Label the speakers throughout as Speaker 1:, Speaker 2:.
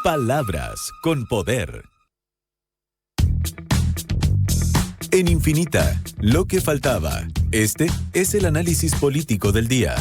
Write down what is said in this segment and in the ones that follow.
Speaker 1: Palabras con poder. En Infinita, lo que faltaba. Este es el análisis político del día.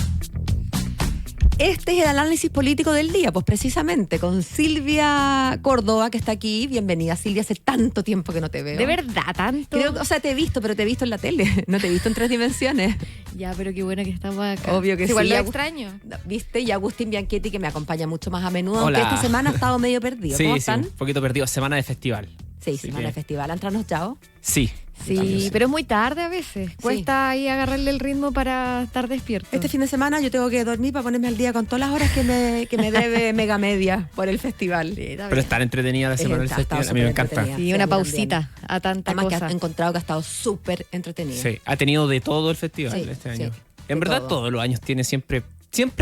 Speaker 2: Este es el análisis político del día, pues precisamente con Silvia Córdoba, que está aquí. Bienvenida, Silvia, hace tanto tiempo que no te veo.
Speaker 3: ¿De verdad tanto?
Speaker 2: O sea, te he visto, pero te he visto en la tele, no te he visto en 3 dimensiones.
Speaker 3: Ya, pero qué bueno que estamos acá.
Speaker 2: Obvio que sí.
Speaker 3: Igual lo extraño.
Speaker 2: ¿Viste? Y Agustín Bianchetti, que me acompaña mucho más a menudo,
Speaker 4: Hola.
Speaker 2: aunque esta semana ha estado medio perdido. ¿Cómo están?
Speaker 4: Sí, un poquito perdido. Semana de festival.
Speaker 2: Sí, semana de festival. ¿Han trasnochado?
Speaker 4: Sí.
Speaker 3: Sí, pero es muy tarde a veces. Cuesta ahí agarrarle el ritmo para estar despierto.
Speaker 2: Este fin de semana yo tengo que dormir para ponerme al día con todas las horas que me debe Mega Media por el festival.
Speaker 4: Pero estar entretenida la semana del festival. A mí me encanta.
Speaker 3: Sí, una pausita a tanta
Speaker 2: Además
Speaker 3: cosa.
Speaker 2: que ha encontrado que ha estado súper entretenido.
Speaker 4: Sí, ha tenido de todo el festival este año. En verdad todos los años tiene siempre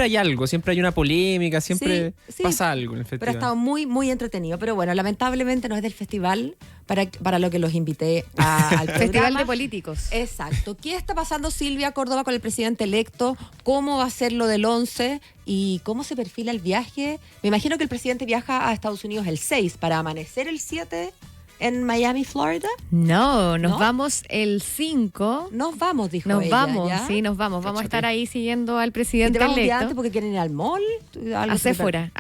Speaker 4: hay algo, siempre hay una polémica, siempre pasa algo en el festival.
Speaker 2: Pero ha estado muy, muy entretenido. Pero bueno, lamentablemente no es del festival para lo que los invité al programa.
Speaker 3: Festival de políticos.
Speaker 2: Exacto. ¿Qué está pasando, Silvia Córdoba, con el presidente electo? ¿Cómo va a ser lo del 11? ¿Y cómo se perfila el viaje? Me imagino que el presidente viaja a Estados Unidos el 6 para amanecer el 7 en Miami, Florida.
Speaker 3: No, nos
Speaker 2: ¿No?
Speaker 3: vamos el 5.
Speaker 2: Nos vamos, dijo
Speaker 3: Nos
Speaker 2: ella,
Speaker 3: vamos,
Speaker 2: ¿ya?
Speaker 3: sí, nos vamos. Vamos a estar ahí siguiendo al
Speaker 2: ¿Y
Speaker 3: presidente
Speaker 2: te vas un día
Speaker 3: electo.
Speaker 2: antes porque quieren ir al mall?
Speaker 3: A Sephora.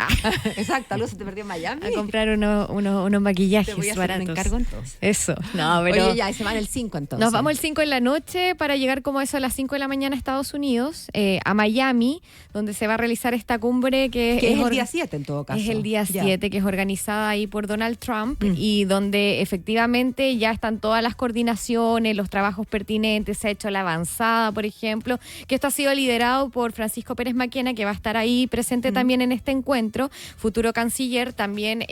Speaker 2: Exacto, algo se te perdió en Miami.
Speaker 3: A comprar unos maquillajes
Speaker 2: Te voy a hacer
Speaker 3: baratos.
Speaker 2: un encargo entonces.
Speaker 3: Eso. No, pero
Speaker 2: Oye, ya, se van el 5 entonces.
Speaker 3: nos vamos el 5 en la noche para llegar como eso a las 5 de la mañana a Estados Unidos, a Miami, donde se va a realizar esta cumbre que
Speaker 2: es el día 7 en todo caso.
Speaker 3: Es el día 7, que es organizada ahí por Donald Trump y donde efectivamente ya están todas las coordinaciones, los trabajos pertinentes, se ha hecho la avanzada, por ejemplo, que esto ha sido liderado por Francisco Pérez Maquena, que va a estar ahí presente también en este encuentro, futuro canciller, también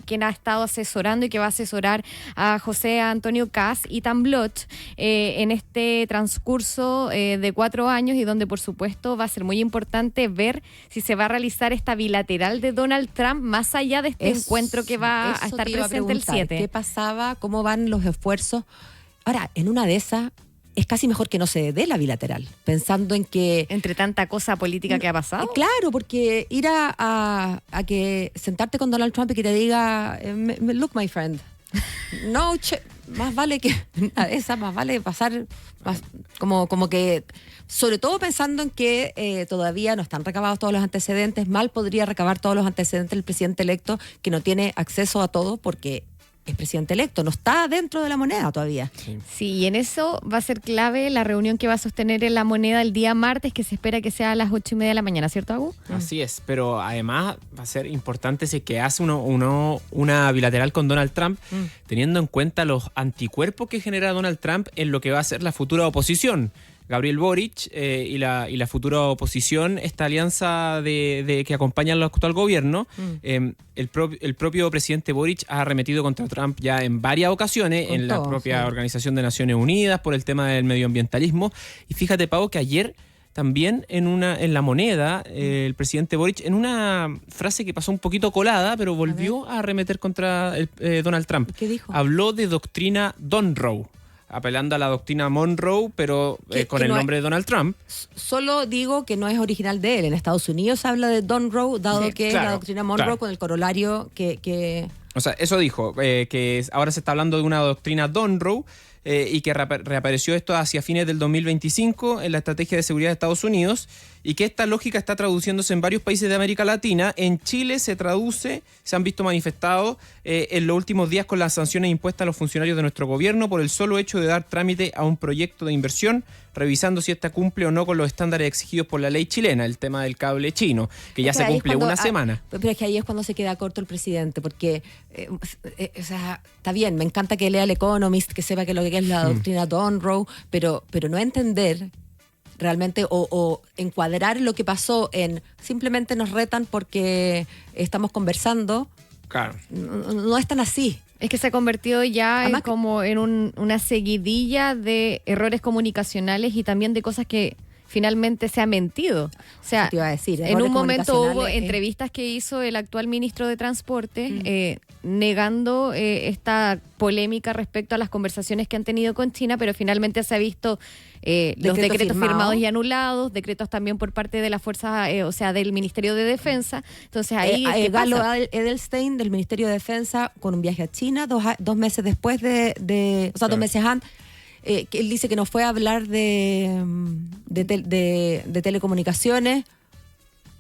Speaker 3: quien ha estado asesorando y que va a asesorar a José Antonio Kast y Tamblot en este transcurso de 4 años y donde por supuesto va a ser muy importante ver si se va a realizar esta bilateral de Donald Trump más allá de este encuentro que va a estar presente el 7.
Speaker 2: ¿Qué pasaba? ¿Cómo van los esfuerzos? Ahora, en una de esas es casi mejor que no se dé la bilateral, pensando en que...
Speaker 3: Entre tanta cosa política que ha pasado.
Speaker 2: Claro, porque ir a que sentarte con Donald Trump y que te diga, look my friend, no, más vale que una de esas, más vale pasar como que, sobre todo pensando en que todavía no están recabados todos los antecedentes, mal podría recabar todos los antecedentes el presidente electo, que no tiene acceso a todo porque es presidente electo, no está dentro de la moneda todavía.
Speaker 3: Sí, y en eso va a ser clave la reunión que va a sostener en la moneda el día martes, que se espera que sea a las 8:30 de la mañana, ¿cierto, Agu?
Speaker 4: Así es, pero además va a ser importante si es que hace una bilateral con Donald Trump, teniendo en cuenta los anticuerpos que genera Donald Trump en lo que va a ser la futura oposición. Gabriel Boric y la futura oposición, esta alianza de que acompaña al actual gobierno, el propio presidente Boric ha arremetido contra Trump ya en varias ocasiones, en la propia Organización de Naciones Unidas, por el tema del medioambientalismo. Y fíjate, Pau, que ayer también en la moneda, el presidente Boric, en una frase que pasó un poquito colada, pero volvió a arremeter contra Donald Trump.
Speaker 2: ¿Qué dijo?
Speaker 4: Habló de doctrina Monroe, apelando a la doctrina Monroe, pero con el nombre de Donald Trump.
Speaker 2: Solo digo que no es original de él. En Estados Unidos se habla de Monroe, dado que
Speaker 4: claro,
Speaker 2: la doctrina Monroe con el corolario que...
Speaker 4: O sea, eso dijo, que ahora se está hablando de una doctrina Monroe y que reapareció esto hacia fines del 2025 en la estrategia de seguridad de Estados Unidos y que esta lógica está traduciéndose en varios países de América Latina. En Chile se han visto manifestados en los últimos días con las sanciones impuestas a los funcionarios de nuestro gobierno por el solo hecho de dar trámite a un proyecto de inversión, revisando si esta cumple o no con los estándares exigidos por la ley chilena, el tema del cable chino, que ya se cumple una semana.
Speaker 2: Pero es que ahí es cuando se queda corto el presidente, porque o sea, está bien, me encanta que lea el Economist, que sepa que lo que es la doctrina Monroe, pero no entender realmente o encuadrar lo que pasó en simplemente nos retan porque estamos conversando.
Speaker 4: Claro.
Speaker 2: No es tan así.
Speaker 3: Es que se ha convertido ya
Speaker 2: Además,
Speaker 3: una seguidilla de errores comunicacionales y también de cosas que finalmente se ha mentido. O sea,
Speaker 2: te iba a decir,
Speaker 3: en un momento hubo
Speaker 2: comunicacionales,
Speaker 3: entrevistas que hizo el actual ministro de Transporte negando esta polémica respecto a las conversaciones que han tenido con China, pero finalmente se ha visto los decretos firmados y anulados, decretos también por parte de las fuerzas, o sea, del Ministerio de Defensa. Entonces ahí
Speaker 2: Galo Edelstein del Ministerio de Defensa con un viaje a China 2 meses después de o sea, 2 meses antes, que él dice que no fue a hablar de telecomunicaciones.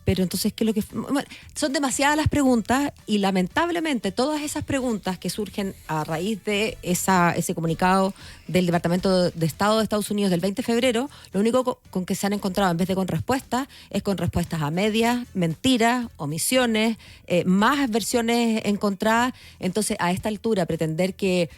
Speaker 2: Pero entonces, ¿qué es lo que...? Bueno, son demasiadas las preguntas y lamentablemente todas esas preguntas que surgen a raíz de ese comunicado del Departamento de Estado de Estados Unidos del 20 de febrero, lo único con que se han encontrado en vez de con respuestas es con respuestas a medias, mentiras, omisiones, más versiones encontradas. Entonces, a esta altura, pretender que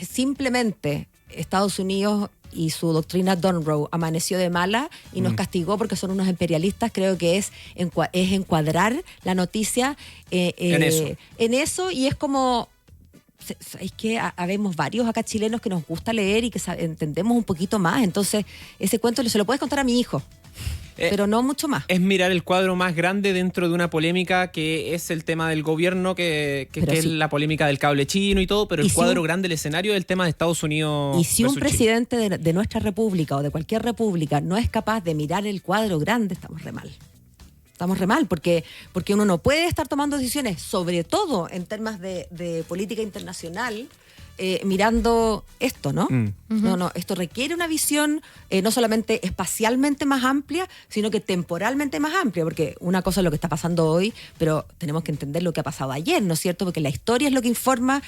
Speaker 2: simplemente Estados Unidos y su doctrina Donroe amaneció de mala y nos castigó porque son unos imperialistas, creo que es encuadrar la noticia en eso, y es como... Es que habemos varios acá chilenos que nos gusta leer y que entendemos un poquito más, entonces ese cuento se lo puedes contar a mi hijo. Pero no mucho más.
Speaker 4: Es mirar el cuadro más grande dentro de una polémica que es el tema del gobierno, que es la polémica del cable chino y todo, pero el cuadro grande, el escenario del tema de Estados Unidos.
Speaker 2: Y si un presidente de nuestra república o de cualquier república no es capaz de mirar el cuadro grande, estamos re mal. Estamos re mal, porque uno no puede estar tomando decisiones, sobre todo en temas de política internacional, mirando esto, ¿no? No, esto requiere una visión no solamente espacialmente más amplia, sino que temporalmente más amplia, porque una cosa es lo que está pasando hoy, pero tenemos que entender lo que ha pasado ayer, ¿no es cierto? Porque la historia es lo que informa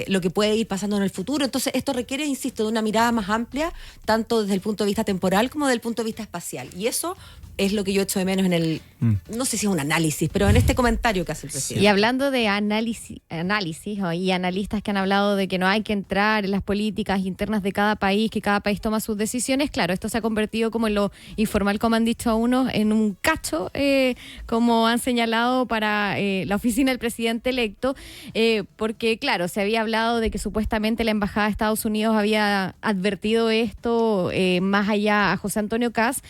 Speaker 2: lo que puede ir pasando en el futuro. Entonces esto requiere, insisto, de una mirada más amplia, tanto desde el punto de vista temporal como desde el punto de vista espacial. Y eso es lo que yo echo de menos en el, no sé si es un análisis, pero en este comentario que hace el presidente.
Speaker 3: Y hablando de análisis y analistas que han hablado de que no hay que entrar en las políticas internas de cada país, que cada país toma sus decisiones, claro, esto se ha convertido, como en lo informal, como han dicho unos, en un cacho, como han señalado para la oficina del presidente electo, porque claro, se había hablado de que supuestamente la Embajada de Estados Unidos había advertido esto más allá a José Antonio Kast,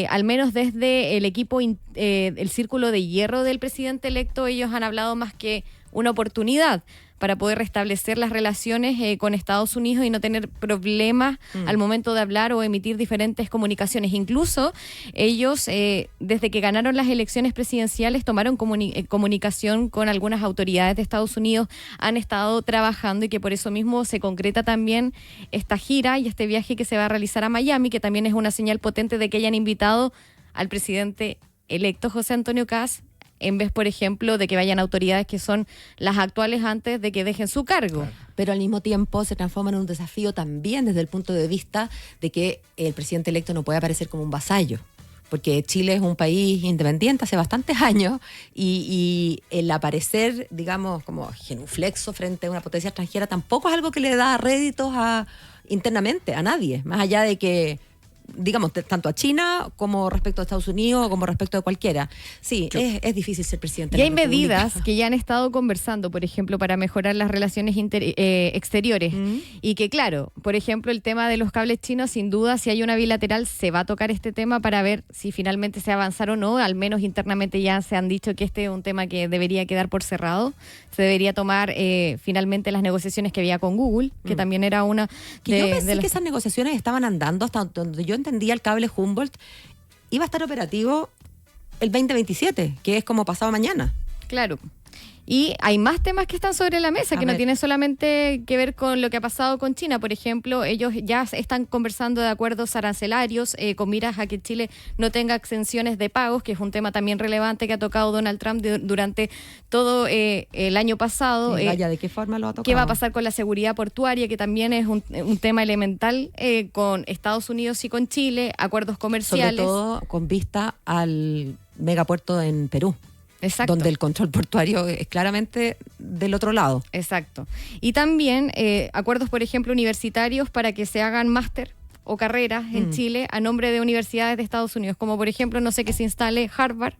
Speaker 3: al menos desde el equipo, el círculo de hierro del presidente electo, ellos han hablado más que una oportunidad para poder restablecer las relaciones con Estados Unidos y no tener problemas al momento de hablar o emitir diferentes comunicaciones. Incluso ellos, desde que ganaron las elecciones presidenciales, tomaron comunicación con algunas autoridades de Estados Unidos, han estado trabajando, y que por eso mismo se concreta también esta gira y este viaje que se va a realizar a Miami, que también es una señal potente de que hayan invitado al presidente electo José Antonio Kast, en vez, por ejemplo, de que vayan autoridades que son las actuales antes de que dejen su cargo.
Speaker 2: Claro. Pero al mismo tiempo se transforma en un desafío también desde el punto de vista de que el presidente electo no puede aparecer como un vasallo, porque Chile es un país independiente hace bastantes años y el aparecer, digamos, como genuflexo frente a una potencia extranjera tampoco es algo que le da réditos internamente a nadie, más allá de que, digamos, tanto a China como respecto a Estados Unidos, como respecto a cualquiera. Sí, es difícil ser presidente.
Speaker 3: Y hay medidas que ya han estado conversando, por ejemplo, para mejorar las relaciones exteriores. Y que, claro, por ejemplo, el tema de los cables chinos, sin duda, si hay una bilateral, se va a tocar este tema para ver si finalmente se avanzar o no. Al menos internamente ya se han dicho que este es un tema que debería quedar por cerrado. Se debería tomar finalmente las negociaciones que había con Google, que también era una...
Speaker 2: Que yo pensé que esas negociaciones estaban andando hasta donde yo entendía el cable Humboldt iba a estar operativo el 2027, que es como pasado mañana.
Speaker 3: Claro. Y hay más temas que están sobre la mesa, que no tienen solamente que ver con lo que ha pasado con China. Por ejemplo, ellos ya están conversando de acuerdos arancelarios con miras a que Chile no tenga exenciones de pagos, que es un tema también relevante que ha tocado Donald Trump durante todo el año pasado.
Speaker 2: Sí, vaya, ¿de qué forma lo ha tocado?
Speaker 3: ¿Qué va a pasar con la seguridad portuaria, que también es un tema elemental con Estados Unidos y con Chile, acuerdos comerciales?
Speaker 2: Sobre todo con vista al megapuerto en Perú.
Speaker 3: Exacto.
Speaker 2: Donde el control portuario es claramente del otro lado.
Speaker 3: Exacto. Y también acuerdos, por ejemplo, universitarios para que se hagan máster o carreras en Chile a nombre de universidades de Estados Unidos, como por ejemplo, no sé, que se instale Harvard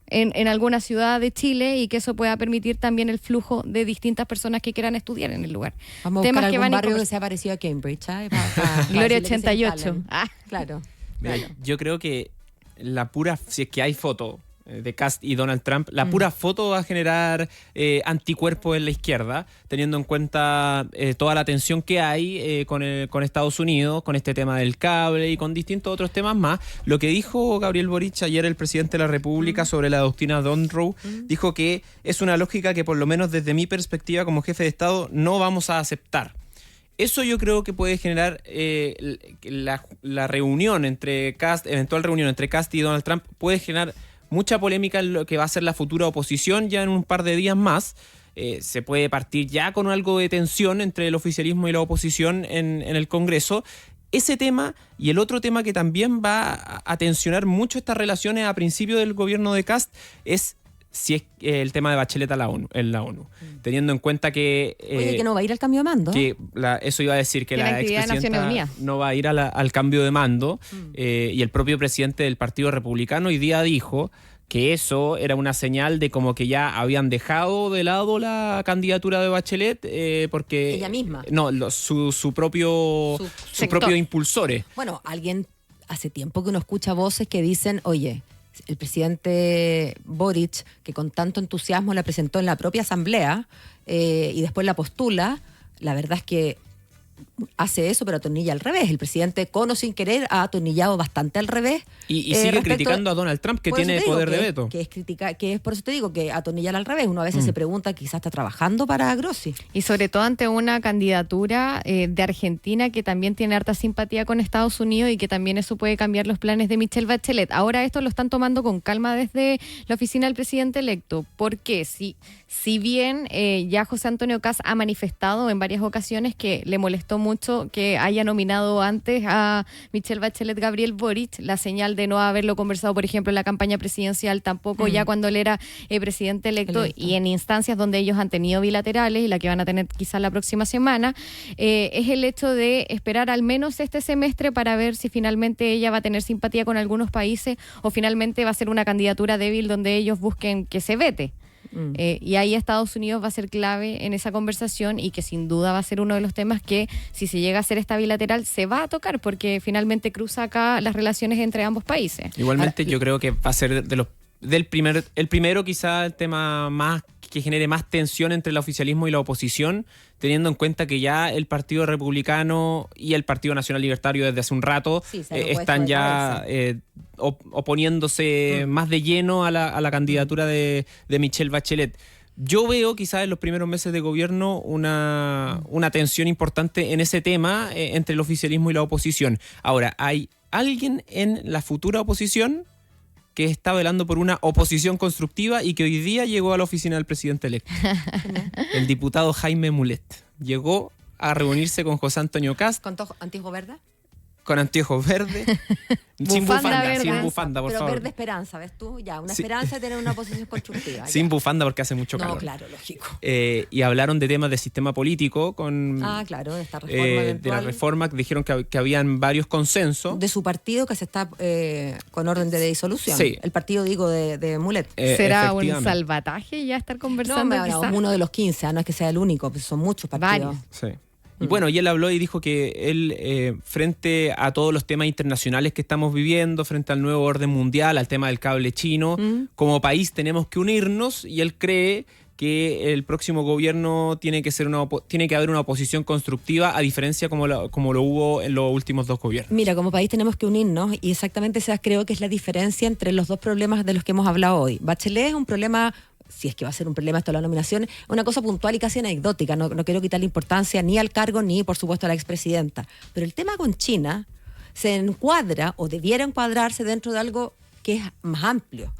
Speaker 3: en alguna ciudad de Chile, y que eso pueda permitir también el flujo de distintas personas que quieran estudiar en el lugar.
Speaker 2: Vamos a buscar algún barrio que sea parecido a Cambridge, ¿eh?
Speaker 3: Gloria 88.
Speaker 2: Claro.
Speaker 4: Mira,
Speaker 2: Claro.
Speaker 4: yo creo que si es que hay foto de Kast y Donald Trump, la pura foto va a generar anticuerpos en la izquierda, teniendo en cuenta toda la tensión que hay con Estados Unidos, con este tema del cable y con distintos otros temas más. Lo que dijo Gabriel Boric ayer, el presidente de la República, sobre la doctrina Monroe, dijo que es una lógica que por lo menos desde mi perspectiva como jefe de Estado no vamos a aceptar. Eso yo creo que puede generar la reunión entre Kast, eventual reunión entre Kast y Donald Trump, puede generar mucha polémica en lo que va a ser la futura oposición ya en un par de días más. Se puede partir ya con algo de tensión entre el oficialismo y la oposición en el Congreso. Ese tema y el otro tema que también va a tensionar mucho estas relaciones a principio del gobierno de Kast es si es el tema de Bachelet en la ONU. Teniendo en cuenta que...
Speaker 2: Oye, que no va a ir al cambio de mando.
Speaker 4: Eso iba a decir, que
Speaker 3: Que la
Speaker 4: la
Speaker 3: actividad de Naciones
Speaker 4: expresidenta
Speaker 3: Unidas
Speaker 4: no va a ir al cambio de mando. Y el propio presidente del Partido Republicano hoy día dijo que eso era una señal de como que ya habían dejado de lado la candidatura de Bachelet porque...
Speaker 2: Ella misma.
Speaker 4: No, su propio impulsores.
Speaker 2: Bueno, alguien hace tiempo que uno escucha voces que dicen, oye, el presidente Boric, que con tanto entusiasmo la presentó en la propia asamblea y después la postula, la verdad es que hace eso, pero atornilla al revés. El presidente, con o sin querer, ha atornillado bastante al revés.
Speaker 4: Y sigue criticando a Donald Trump, que tiene poder de veto.
Speaker 2: Por eso te digo que atornillar al revés. Uno a veces se pregunta, quizás está trabajando para Grossi.
Speaker 3: Y sobre todo ante una candidatura de Argentina que también tiene harta simpatía con Estados Unidos y que también eso puede cambiar los planes de Michelle Bachelet. Ahora esto lo están tomando con calma desde la oficina del presidente electo. Porque si bien ya José Antonio Kast ha manifestado en varias ocasiones que le molestó mucho que haya nominado antes a Michelle Bachelet Gabriel Boric, la señal de no haberlo conversado, por ejemplo, en la campaña presidencial, tampoco ya cuando él era presidente electo y en instancias donde ellos han tenido bilaterales y la que van a tener quizás la próxima semana, es el hecho de esperar al menos este semestre para ver si finalmente ella va a tener simpatía con algunos países o finalmente va a ser una candidatura débil donde ellos busquen que se vete. Y ahí Estados Unidos va a ser clave en esa conversación y que sin duda va a ser uno de los temas que, si se llega a hacer esta bilateral, se va a tocar porque finalmente cruza acá las relaciones entre ambos países.
Speaker 4: Igualmente yo creo que va a ser el primero quizá el tema más que genere más tensión entre el oficialismo y la oposición, teniendo en cuenta que ya el Partido Republicano y el Partido Nacional Libertario desde hace un rato están ya oponiéndose más de lleno a la candidatura de Michelle Bachelet. Yo veo quizás en los primeros meses de gobierno una tensión importante en ese tema entre el oficialismo y la oposición. Ahora, ¿hay alguien en la futura oposición que está velando por una oposición constructiva y que hoy día llegó a la oficina del presidente electo? El diputado Jaime Mulet llegó a reunirse con José Antonio Kast.
Speaker 2: ¿Con anteojos verdes?
Speaker 4: Con anteojos verdes. Sin bufanda, por
Speaker 2: pero
Speaker 4: favor.
Speaker 2: verde esperanza, ¿ves tú? Ya, una esperanza de tener una oposición constructiva.
Speaker 4: Sin bufanda porque hace mucho calor.
Speaker 2: No, claro, lógico.
Speaker 4: Y hablaron de temas de sistema político
Speaker 2: claro, de esta reforma eventual.
Speaker 4: de la reforma, que dijeron que habían varios consensos.
Speaker 2: De su partido que se está con orden de disolución.
Speaker 4: Sí.
Speaker 2: El partido, digo, de Mulet.
Speaker 3: ¿Será un salvataje ya estar conversando?
Speaker 2: No, uno de los 15, no es que sea el único, pues son muchos partidos.
Speaker 3: Varios.
Speaker 4: Sí. Y bueno, y él habló y dijo que él, frente a todos los temas internacionales que estamos viviendo, frente al nuevo orden mundial, al tema del cable chino, como país tenemos que unirnos, y él cree que el próximo gobierno tiene que haber una oposición constructiva, a diferencia como lo hubo en los últimos dos gobiernos.
Speaker 2: Mira, como país tenemos que unirnos, y exactamente esa creo que es la diferencia entre los dos problemas de los que hemos hablado hoy. Bachelet es un problema, si es que va a ser un problema esto de la nominación, una cosa puntual y casi anecdótica. No quiero quitarle importancia ni al cargo ni, por supuesto, a la expresidenta. Pero el tema con China se encuadra o debiera encuadrarse dentro de algo que es más amplio.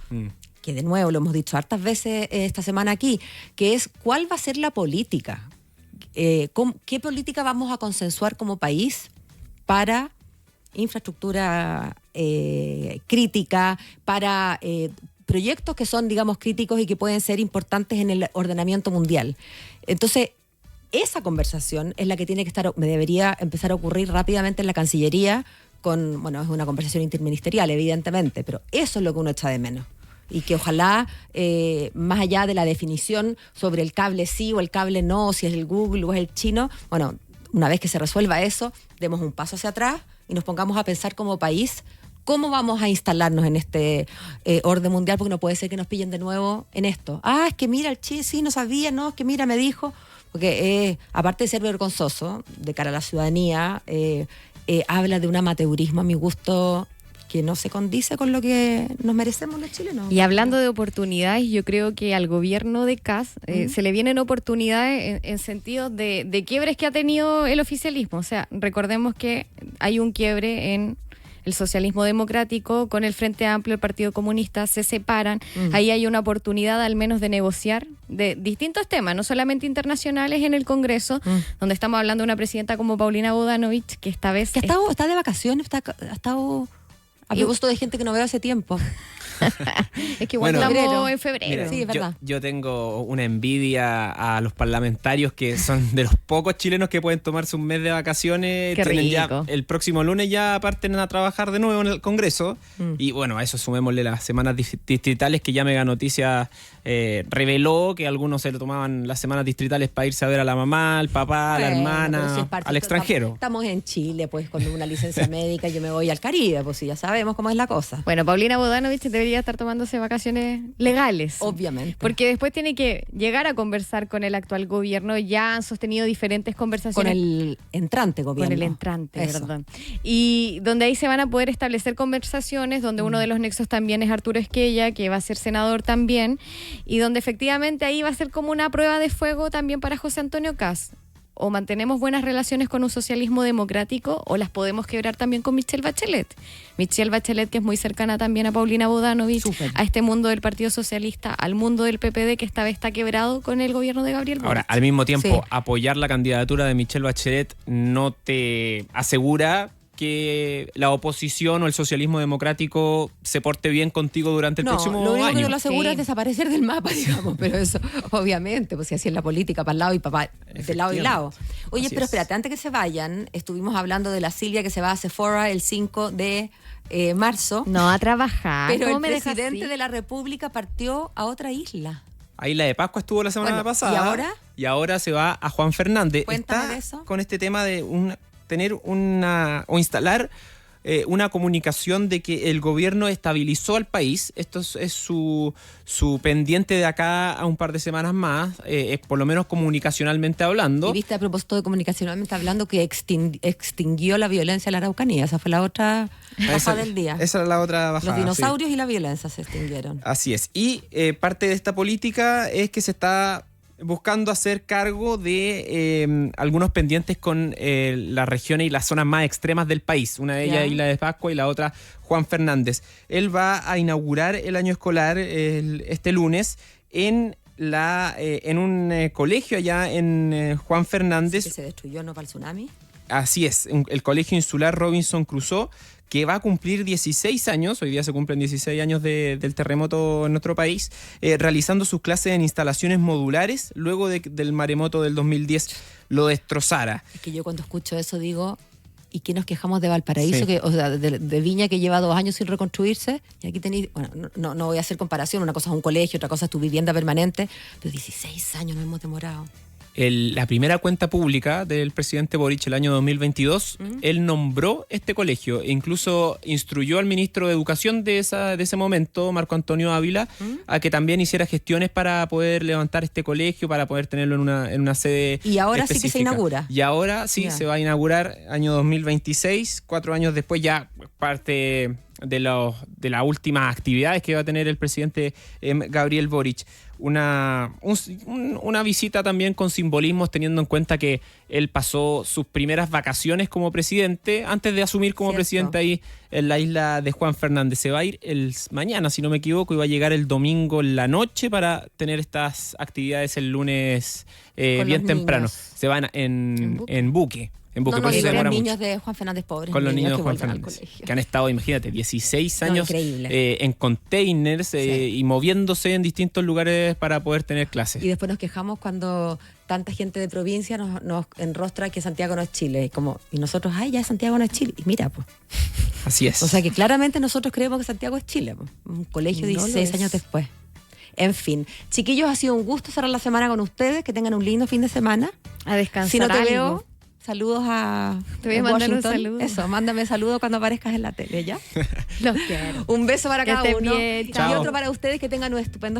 Speaker 2: Que de nuevo lo hemos dicho hartas veces esta semana aquí, que es cuál va a ser la política. ¿Qué política vamos a consensuar como país para infraestructura crítica, para proyectos que son, digamos, críticos y que pueden ser importantes en el ordenamiento mundial? Entonces, esa conversación es la que debería empezar a ocurrir rápidamente en la Cancillería es una conversación interministerial, evidentemente, pero eso es lo que uno echa de menos. Y que ojalá, más allá de la definición sobre el cable sí o el cable no, si es el Google o es el chino, una vez que se resuelva eso, demos un paso hacia atrás y nos pongamos a pensar como país ¿Cómo vamos a instalarnos en este orden mundial? Porque no puede ser que nos pillen de nuevo en esto. Es que mira, el Che, sí, no sabía, no, es que mira, me dijo. Porque aparte de ser vergonzoso de cara a la ciudadanía, habla de un amateurismo a mi gusto que no se condice con lo que nos merecemos los chilenos.
Speaker 3: Y hablando de oportunidades, yo creo que al gobierno de Kast se le vienen oportunidades en sentido de quiebres que ha tenido el oficialismo. O sea, recordemos que hay un quiebre en el socialismo democrático con el Frente Amplio, el Partido Comunista, se separan. Ahí hay una oportunidad al menos de negociar de distintos temas, no solamente internacionales en el Congreso, donde estamos hablando de una presidenta como Paulina Bodanovich, que esta vez...
Speaker 2: Que está de vacaciones, ha estado... A mi gusto de gente que no veo hace tiempo.
Speaker 3: Es que igual estamos en febrero.
Speaker 4: Mira,
Speaker 2: sí, es verdad.
Speaker 4: Yo tengo una envidia a los parlamentarios que son de los pocos chilenos que pueden tomarse un mes de vacaciones.
Speaker 3: Qué rico.
Speaker 4: Ya, el próximo lunes ya parten a trabajar de nuevo en el Congreso. Y bueno, a eso sumémosle las semanas distritales, que ya Mega Noticias reveló que algunos se lo tomaban las semanas distritales para irse a ver a la mamá, al papá, a la hermana, al extranjero.
Speaker 2: Estamos en Chile, pues, con una licencia médica yo me voy al Caribe, pues, si ya sabemos cómo es la cosa.
Speaker 3: Bueno, Paulina Bodanovich debería estar tomándose vacaciones legales.
Speaker 2: Obviamente.
Speaker 3: Porque después tiene que llegar a conversar con el actual gobierno. Ya han sostenido diferentes conversaciones.
Speaker 2: Con el entrante gobierno.
Speaker 3: Con el entrante,
Speaker 2: Eso.
Speaker 3: perdón. Y donde ahí se van a poder establecer conversaciones, donde uno de los nexos también es Arturo Esquella, que va a ser senador también, y donde efectivamente ahí va a ser como una prueba de fuego también para José Antonio Kast. O mantenemos buenas relaciones con un socialismo democrático, o las podemos quebrar también con Michelle Bachelet. Michelle Bachelet, que es muy cercana también a Paulina Bodanovich,
Speaker 2: Súper.
Speaker 3: a este mundo del Partido Socialista, al mundo del PPD, que esta vez está quebrado con el gobierno de Gabriel Boric.
Speaker 4: Ahora, al mismo tiempo,
Speaker 2: Sí.
Speaker 4: apoyar la candidatura de Michelle Bachelet no te asegura que la oposición o el socialismo democrático se porte bien contigo durante el próximo
Speaker 2: lo único que
Speaker 4: año.
Speaker 2: no lo asegura
Speaker 3: Sí.
Speaker 2: es desaparecer del mapa, digamos, pero eso, obviamente, pues si así es la política, para el lado y para de lado y lado. Oye,
Speaker 4: Así
Speaker 2: pero
Speaker 4: es.
Speaker 2: espérate, antes que se vayan, estuvimos hablando de la Silvia que se va a Sephora el 5 de marzo,
Speaker 3: No a trabajar.
Speaker 2: pero
Speaker 3: ¿Cómo
Speaker 2: el
Speaker 3: me dejas
Speaker 2: presidente
Speaker 3: así?
Speaker 2: de la República partió a otra isla.
Speaker 4: Ahí la de Pascua estuvo la semana
Speaker 2: Bueno,
Speaker 4: pasada.
Speaker 2: ¿y ahora?
Speaker 4: Y ahora se va a Juan Fernández.
Speaker 2: Cuéntame
Speaker 4: Está
Speaker 2: de eso.
Speaker 4: con este tema de tener una o instalar una comunicación de que el gobierno estabilizó al país. Esto es su pendiente de acá a un par de semanas más, por lo menos comunicacionalmente hablando.
Speaker 2: Y viste, a propósito de comunicacionalmente hablando, que extinguió la violencia en la Araucanía. Esa fue la otra baja del día.
Speaker 4: Esa era la otra bajada.
Speaker 2: Los dinosaurios y la violencia se extinguieron.
Speaker 4: Así es. Y parte de esta política es que se está buscando hacer cargo de algunos pendientes con las regiones y las zonas más extremas del país. Una de ellas
Speaker 2: Ya.
Speaker 4: Isla de Pascua y la otra Juan Fernández. Él va a inaugurar el año escolar este lunes en un colegio allá en Juan Fernández.
Speaker 2: Que se destruyó, ¿no? Para el tsunami.
Speaker 4: Así es, el Colegio Insular Robinson Crusoe, que va a cumplir 16 años, hoy día se cumplen 16 años del terremoto en nuestro país, realizando sus clases en instalaciones modulares, luego del maremoto del 2010 lo destrozara.
Speaker 2: Es que yo cuando escucho eso digo, ¿y qué nos quejamos de Valparaíso?
Speaker 4: Sí.
Speaker 2: Que, o sea, de Viña, que lleva 2 años sin reconstruirse, y aquí tenéis, bueno, no voy a hacer comparación, una cosa es un colegio, otra cosa es tu vivienda permanente, pero 16 años nos hemos demorado.
Speaker 4: La primera cuenta pública del presidente Boric el año 2022, él nombró este colegio e incluso instruyó al ministro de Educación de ese momento, Marco Antonio Ávila, a que también hiciera gestiones para poder levantar este colegio, para poder tenerlo en una sede
Speaker 2: Y ahora sí que se
Speaker 4: específica.
Speaker 2: inaugura.
Speaker 4: Y ahora sí
Speaker 2: Ya.
Speaker 4: se va a inaugurar año 2026, 4 años después, ya parte de las últimas actividades que va a tener el presidente Gabriel Boric. Una visita también con simbolismos, teniendo en cuenta que él pasó sus primeras vacaciones como presidente antes de asumir como
Speaker 2: Cierto.
Speaker 4: presidente ahí en la isla de Juan Fernández. Se va a ir mañana, si no me equivoco, y va a llegar el domingo en la noche para tener estas actividades el lunes
Speaker 2: Con
Speaker 4: bien
Speaker 2: los
Speaker 4: temprano.
Speaker 2: niños.
Speaker 4: Se van en buque. En buque,
Speaker 2: No,
Speaker 4: por eso
Speaker 2: y
Speaker 4: se
Speaker 2: con
Speaker 4: demora
Speaker 2: los
Speaker 4: mucho.
Speaker 2: niños de Juan Fernández, pobres
Speaker 4: Con los niños de
Speaker 2: que
Speaker 4: Juan
Speaker 2: vuelven al
Speaker 4: Fernández,
Speaker 2: colegio.
Speaker 4: que han estado, imagínate, 16
Speaker 2: No,
Speaker 4: años
Speaker 2: increíble.
Speaker 4: en containers
Speaker 2: Sí.
Speaker 4: y moviéndose en distintos lugares para poder tener clases.
Speaker 2: Y después nos quejamos cuando tanta gente de provincia nos enrostra que Santiago no es Chile. Y nosotros, ya Santiago no es Chile. Y mira, pues.
Speaker 4: Así es.
Speaker 2: O sea que claramente nosotros creemos que Santiago es Chile. Po. Un colegio
Speaker 3: No lo
Speaker 2: 16
Speaker 3: es.
Speaker 2: años después. En fin. Chiquillos, ha sido un gusto cerrar la semana con ustedes. Que tengan un lindo fin de semana.
Speaker 3: A descansar
Speaker 2: Si no te
Speaker 3: algo.
Speaker 2: veo, Saludos a
Speaker 3: Te voy a mandar un
Speaker 2: Washington.
Speaker 3: saludo.
Speaker 2: Eso, mándame saludo cuando aparezcas en la tele, ¿ya?
Speaker 3: Los quiero.
Speaker 2: Un beso para
Speaker 3: Que
Speaker 2: cada
Speaker 3: estén
Speaker 2: uno.
Speaker 3: bien,
Speaker 2: Y
Speaker 4: chao.
Speaker 2: otro para ustedes, que tengan un estupendo fin